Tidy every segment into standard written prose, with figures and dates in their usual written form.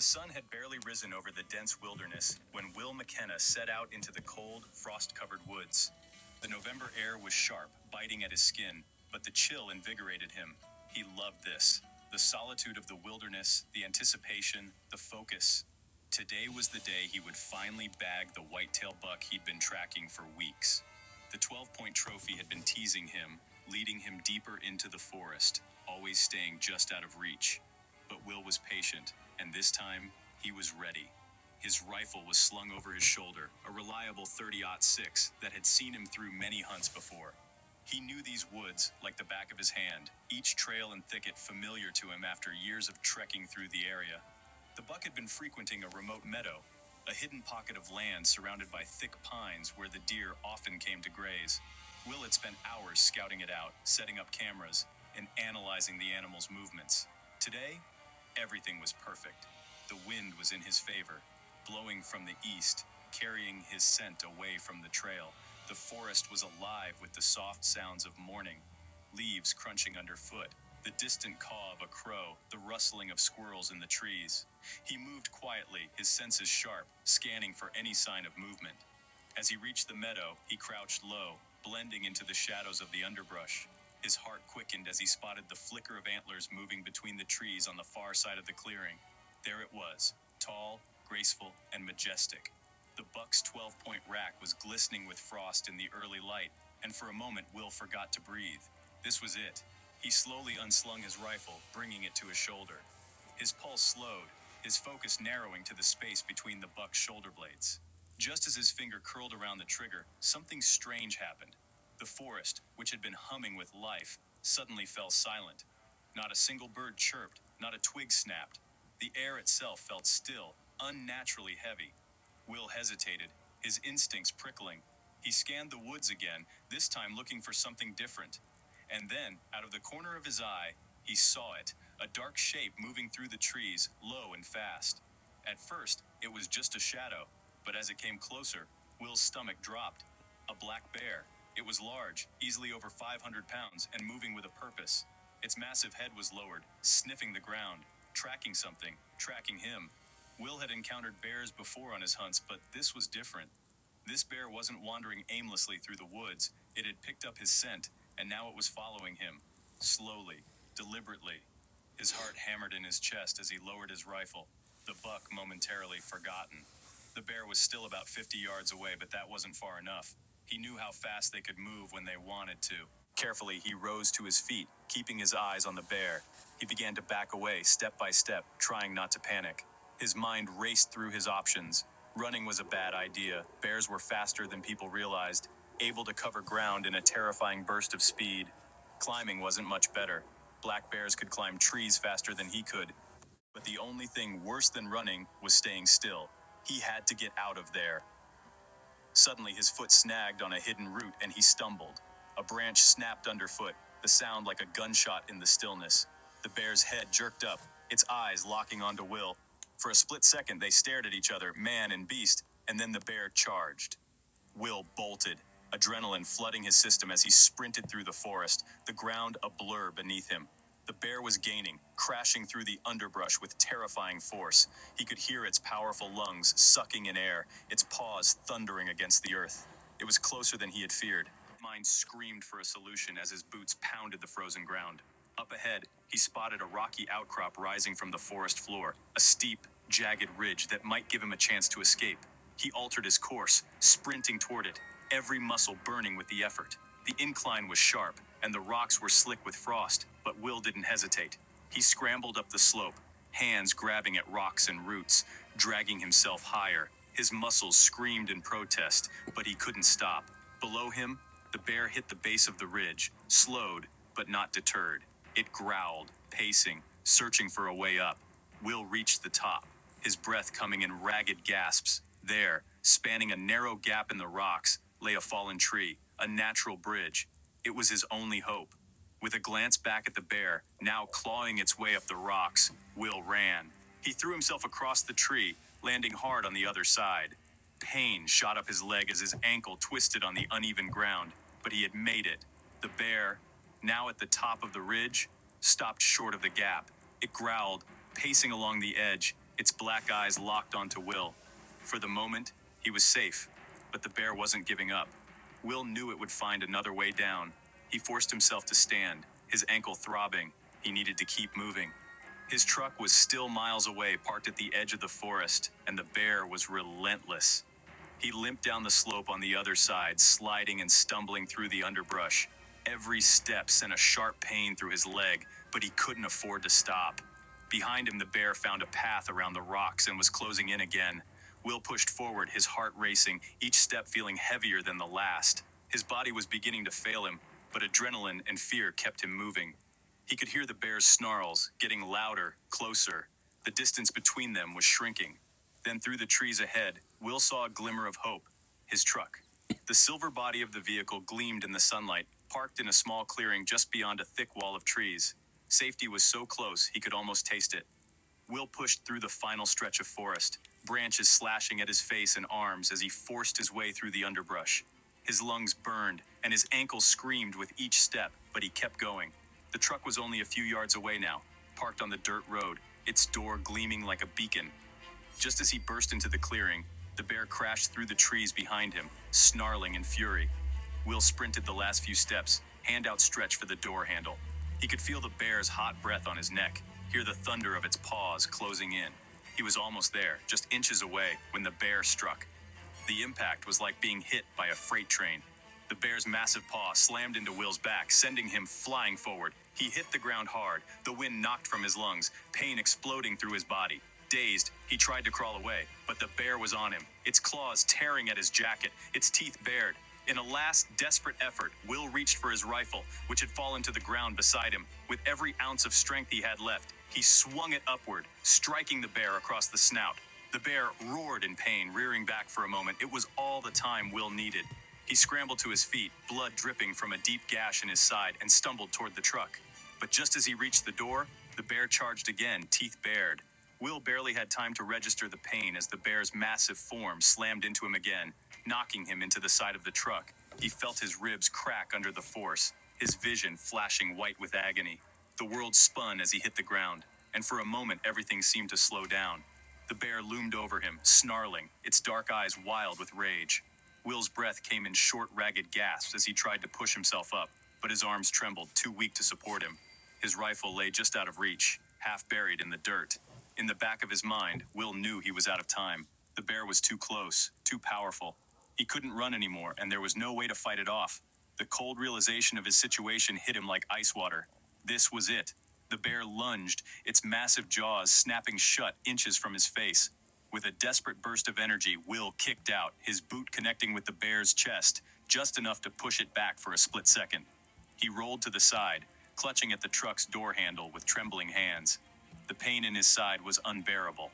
sun had barely risen over the dense wilderness when Will McKenna set out into the cold, frost-covered woods. The November air was sharp, biting at his skin, but the chill invigorated him. He loved this. The solitude of the wilderness, the anticipation, the focus. Today was the day he would finally bag the whitetail buck he'd been tracking for weeks. The 12-point trophy had been teasing him, leading him deeper into the forest, always staying just out of reach. But Will was patient, and this time, he was ready. His rifle was slung over his shoulder, a reliable 30-06 that had seen him through many hunts before. He knew these woods like the back of his hand, each trail and thicket familiar to him after years of trekking through the area. The buck had been frequenting a remote meadow, a hidden pocket of land surrounded by thick pines where the deer often came to graze. Will had spent hours scouting it out, setting up cameras, and analyzing the animal's movements. Today, everything was perfect. The wind was in his favor, blowing from the east, carrying his scent away from the trail. The forest was alive with the soft sounds of morning, leaves crunching underfoot, the distant caw of a crow, the rustling of squirrels in the trees. He moved quietly, his senses sharp, scanning for any sign of movement. As he reached the meadow, he crouched low, blending into the shadows of the underbrush. His heart quickened as he spotted the flicker of antlers moving between the trees on the far side of the clearing. There it was, tall, graceful, and majestic. The buck's 12-point rack was glistening with frost in the early light, and for a moment Will forgot to breathe. This was it. He slowly unslung his rifle, bringing it to his shoulder. His pulse slowed, his focus narrowing to the space between the buck's shoulder blades. Just as his finger curled around the trigger, something strange happened. The forest, which had been humming with life, suddenly fell silent. Not a single bird chirped, not a twig snapped. The air itself felt still, unnaturally heavy. Will hesitated, his instincts prickling. He scanned the woods again, this time looking for something different. And then, out of the corner of his eye, he saw it, a dark shape moving through the trees, low and fast. At first, it was just a shadow, but as it came closer, Will's stomach dropped. A black bear. It was large, easily over 500 pounds, and moving with a purpose. Its massive head was lowered, sniffing the ground, tracking something, tracking him. Will had encountered bears before on his hunts, but this was different. This bear wasn't wandering aimlessly through the woods. It had picked up his scent, and now it was following him. Slowly, deliberately. His heart hammered in his chest as he lowered his rifle, the buck momentarily forgotten. The bear was still about 50 yards away, but that wasn't far enough. He knew how fast they could move when they wanted to. Carefully, he rose to his feet, keeping his eyes on the bear. He began to back away, step by step, trying not to panic. His mind raced through his options. Running was a bad idea. Bears were faster than people realized, able to cover ground in a terrifying burst of speed. Climbing wasn't much better. Black bears could climb trees faster than he could. But the only thing worse than running was staying still. He had to get out of there. Suddenly, his foot snagged on a hidden root and he stumbled. A branch snapped underfoot, the sound like a gunshot in the stillness. The bear's head jerked up, its eyes locking onto Will. For a split second, they stared at each other, man and beast, and then the bear charged. Will bolted, adrenaline flooding his system as he sprinted through the forest, the ground a blur beneath him. The bear was gaining, crashing through the underbrush with terrifying force. He could hear its powerful lungs sucking in air, its paws thundering against the earth. It was closer than he had feared. His mind screamed for a solution as his boots pounded the frozen ground. Up ahead, he spotted a rocky outcrop rising from the forest floor, a steep, jagged ridge that might give him a chance to escape. He altered his course, sprinting toward it, every muscle burning with the effort. The incline was sharp, and the rocks were slick with frost, but Will didn't hesitate. He scrambled up the slope, hands grabbing at rocks and roots, dragging himself higher. His muscles screamed in protest, but he couldn't stop. Below him, the bear hit the base of the ridge, slowed, but not deterred. It growled, pacing, searching for a way up. Will reached the top, his breath coming in ragged gasps. There, spanning a narrow gap in the rocks, lay a fallen tree, a natural bridge. It was his only hope. With a glance back at the bear, now clawing its way up the rocks, Will ran. He threw himself across the tree, landing hard on the other side. Pain shot up his leg as his ankle twisted on the uneven ground, but he had made it. The bear, now at the top of the ridge, stopped short of the gap. It growled, pacing along the edge, its black eyes locked onto Will. For the moment, he was safe, but the bear wasn't giving up. Will knew it would find another way down. He forced himself to stand, his ankle throbbing. He needed to keep moving. His truck was still miles away, parked at the edge of the forest, and the bear was relentless. He limped down the slope on the other side, sliding and stumbling through the underbrush. Every step sent a sharp pain through his leg, but he couldn't afford to stop. Behind him, the bear found a path around the rocks and was closing in again. Will pushed forward, his heart racing, each step feeling heavier than the last. His body was beginning to fail him, but adrenaline and fear kept him moving. He could hear the bear's snarls, getting louder, closer. The distance between them was shrinking. Then through the trees ahead, Will saw a glimmer of hope. His truck. The silver body of the vehicle gleamed in the sunlight, parked in a small clearing just beyond a thick wall of trees. Safety was so close he could almost taste it. Will pushed through the final stretch of forest, branches slashing at his face and arms as he forced his way through the underbrush. His lungs burned, and his ankles screamed with each step, but he kept going. The truck was only a few yards away now, parked on the dirt road, its door gleaming like a beacon. Just as he burst into the clearing, the bear crashed through the trees behind him, snarling in fury. Will sprinted the last few steps, hand outstretched for the door handle. He could feel the bear's hot breath on his neck, hear the thunder of its paws closing in. He was almost there, just inches away, when the bear struck. The impact was like being hit by a freight train. The bear's massive paw slammed into Will's back, sending him flying forward. He hit the ground hard, the wind knocked from his lungs, pain exploding through his body. Dazed, he tried to crawl away, but the bear was on him, its claws tearing at his jacket, its teeth bared. In a last, desperate effort, Will reached for his rifle, which had fallen to the ground beside him. With every ounce of strength he had left, he swung it upward, striking the bear across the snout. The bear roared in pain, rearing back for a moment. It was all the time Will needed. He scrambled to his feet, blood dripping from a deep gash in his side, and stumbled toward the truck. But just as he reached the door, the bear charged again, teeth bared. Will barely had time to register the pain as the bear's massive form slammed into him again, knocking him into the side of the truck. He felt his ribs crack under the force, his vision flashing white with agony. The world spun as he hit the ground, and for a moment everything seemed to slow down. The bear loomed over him, snarling, its dark eyes wild with rage. Will's breath came in short, ragged gasps as he tried to push himself up, but his arms trembled, too weak to support him. His rifle lay just out of reach, half buried in the dirt. In the back of his mind, Will knew he was out of time. The bear was too close, too powerful. He couldn't run anymore, and there was no way to fight it off. The cold realization of his situation hit him like ice water. This was it. The bear lunged, its massive jaws snapping shut inches from his face. With a desperate burst of energy, Will kicked out, his boot connecting with the bear's chest, just enough to push it back for a split second. He rolled to the side, clutching at the truck's door handle with trembling hands. The pain in his side was unbearable,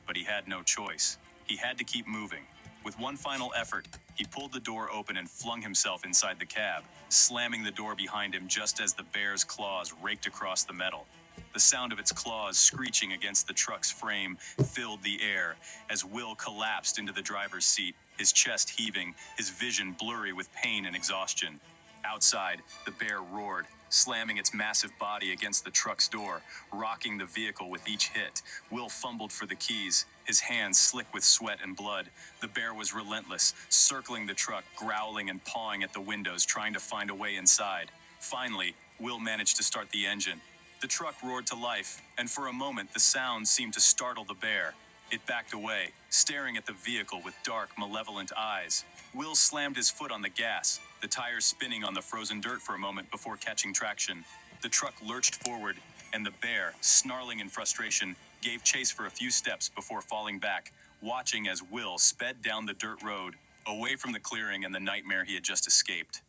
but he had no choice. He had to keep moving. With one final effort, he pulled the door open and flung himself inside the cab, slamming the door behind him just as the bear's claws raked across the metal. The sound of its claws screeching against the truck's frame filled the air as Will collapsed into the driver's seat, his chest heaving, his vision blurry with pain and exhaustion. Outside, the bear roared, slamming its massive body against the truck's door, rocking the vehicle with each hit. Will fumbled for the keys, his hands slick with sweat and blood. The bear was relentless, circling the truck, growling and pawing at the windows, trying to find a way inside. Finally, Will managed to start the engine. The truck roared to life, and for a moment the sound seemed to startle the bear. It backed away, staring at the vehicle with dark, malevolent eyes. Will slammed his foot on the gas, the tires spinning on the frozen dirt for a moment before catching traction. The truck lurched forward, and the bear, snarling in frustration, gave chase for a few steps before falling back, watching as Will sped down the dirt road, away from the clearing and the nightmare he had just escaped.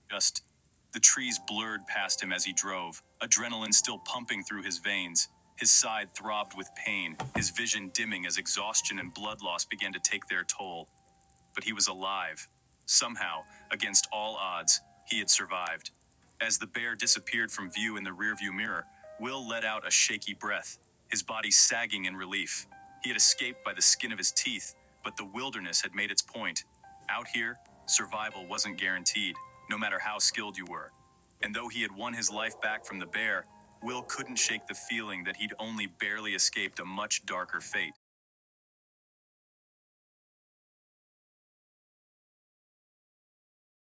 The trees blurred past him as he drove, adrenaline still pumping through his veins. His side throbbed with pain, his vision dimming as exhaustion and blood loss began to take their toll. But he was alive. Somehow, against all odds, he had survived. As the bear disappeared from view in the rearview mirror, Will let out a shaky breath, his body sagging in relief. He had escaped by the skin of his teeth, but the wilderness had made its point. Out here, survival wasn't guaranteed, no matter how skilled you were. And though he had won his life back from the bear, Will couldn't shake the feeling that he'd only barely escaped a much darker fate.